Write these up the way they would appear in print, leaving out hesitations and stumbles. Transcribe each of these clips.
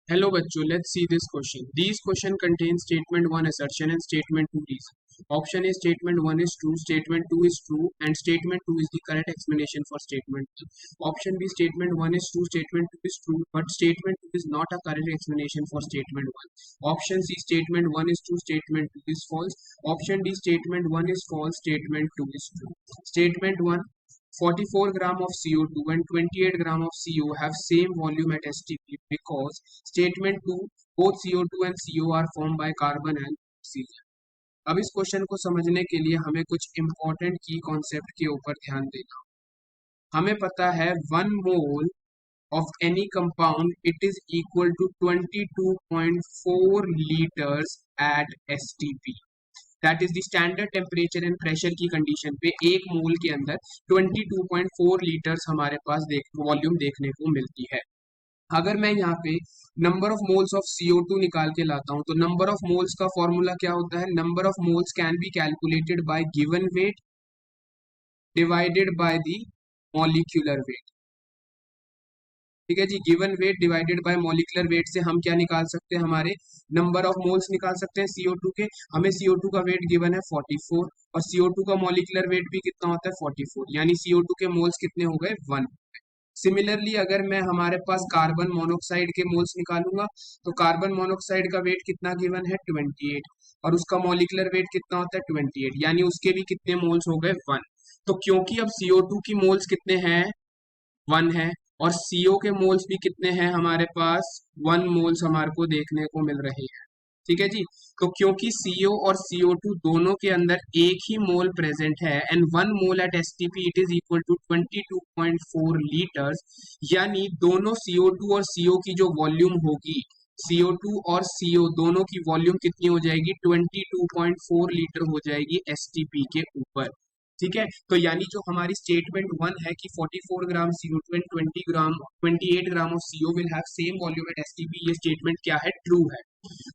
Hello बच्चों, let's see this question. These question contain statement 1 assertion and statement 2 reason. Option A statement 1 is true, statement 2 is true and statement 2 is the correct explanation for statement 1. Option B statement 1 is true, statement 2 is true but statement 2 is not a correct explanation for statement 1. Option C statement 1 is true, statement 2 is false. Option D statement 1 is false, statement 2 is true. Statement 1, 44 gram of CO2 and 28 gram of CO have same volume at STP because statement 2 both CO2 and CO are formed by carbon and oxygen. अब इस question को समझने के लिए हमें कुछ important की concept के ऊपर ध्यान देना। हमें पता है 1 मोल of any compound it is equal to 22.4 liters at STP. That is the standard temperature and pressure की कंडीशन पे एक मोल के अंदर 22.4 लीटर्स हमारे पास वॉल्यूम देखने को मिलती है। अगर मैं यहाँ पे number of moles of CO2 निकाल के लाता हूँ तो नंबर ऑफ मोल्स का फॉर्मूला क्या होता है? Number of moles can be calculated by given weight divided by the molecular weight. ठीक है जी, given weight divided by molecular weight से हम क्या निकाल सकते हैं? हमारे नंबर ऑफ मोल्स निकाल सकते हैं CO2 के। हमें CO2 का वेट गिवन है 44 और CO2 का मॉलिक्यूलर वेट भी कितना होता है? 44, यानी CO2 के मोल्स कितने हो गए? 1। सिमिलरली अगर मैं हमारे पास कार्बन मोनोऑक्साइड के मोल्स निकालूंगा तो कार्बन मोनोऑक्साइड का वेट कितना गिवन है? 28 और उसका मॉलिक्यूलर वेट कितना होता है? 28, यानी उसके भी कितने मोल्स हो गए? 1। तो क्योंकि अब CO2 की मोल्स कितने हैं? 1 है और CO के मोल्स भी कितने हैं हमारे पास? 1 मोल्स हमारे को देखने को मिल रहे हैं। ठीक है जी, तो क्योंकि CO और CO2 दोनों के अंदर एक ही मोल प्रेजेंट है and 1 mole at STP it is equal to 22.4 litres, यानी दोनों CO2 और CO की जो वॉल्यूम होगी, CO2 और CO दोनों की वॉल्यूम कितनी हो जाएगी? 22.4 लीटर हो जाएगी STP के ऊपर। ठीक है, तो यानी जो हमारी स्टेटमेंट 1 है कि 44 ग्राम CO2 and 28 gram of CO will have same volume at STP, ये स्टेटमेंट क्या है? ट्रू है।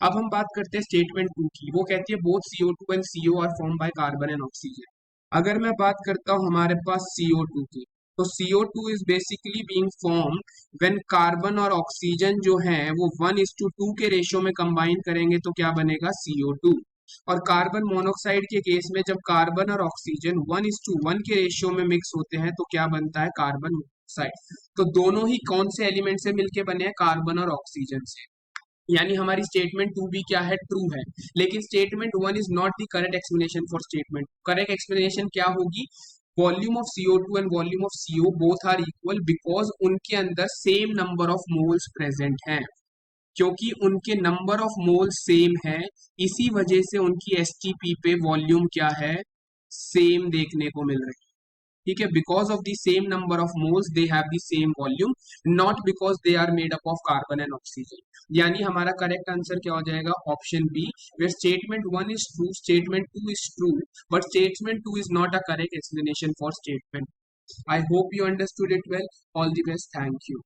अब हम बात करते हैं स्टेटमेंट 2 की। वो कहती है both CO2 and CO are form by carbon and oxygen. अगर मैं बात करता हूँ हमारे पास CO2 की, तो CO2 is basically being form when carbon और ऑक्सीजन जो है वो 1:2 के रेशियो में कंबाइन करेंगे तो क्या बनेगा? CO2। और कार्बन मोनोऑक्साइड के केस में जब कार्बन और ऑक्सीजन 1:1 के रेशियो में मिक्स होते हैं तो क्या बनता है? Carbon monoxide. तो दोनों ही कौन से एलिमेंट से मिलके बने हैं? कार्बन और ऑक्सीजन से। यानी हमारी स्टेटमेंट 2 भी क्या है? ट्रू है। लेकिन statement 1 is not the correct explanation for statement. Correct explanation क्या होगी? Volume of CO2 and volume of CO both are equal because उनके अंदर same number of moles present हैं। क्योंकि उनके नंबर ऑफ मोल सेम है, इसी वजह से उनकी STP पे वॉल्यूम क्या है? सेम देखने को मिल रही है। ठीक है, because of the same number of moles they have the same volume, not because they are made up of carbon and oxygen. यानी हमारा करेक्ट आंसर क्या हो जाएगा? Option B, where statement 1 is true, statement 2 is true but statement 2 is not a correct explanation for statement. I hope you understood it well. All the best, thank you.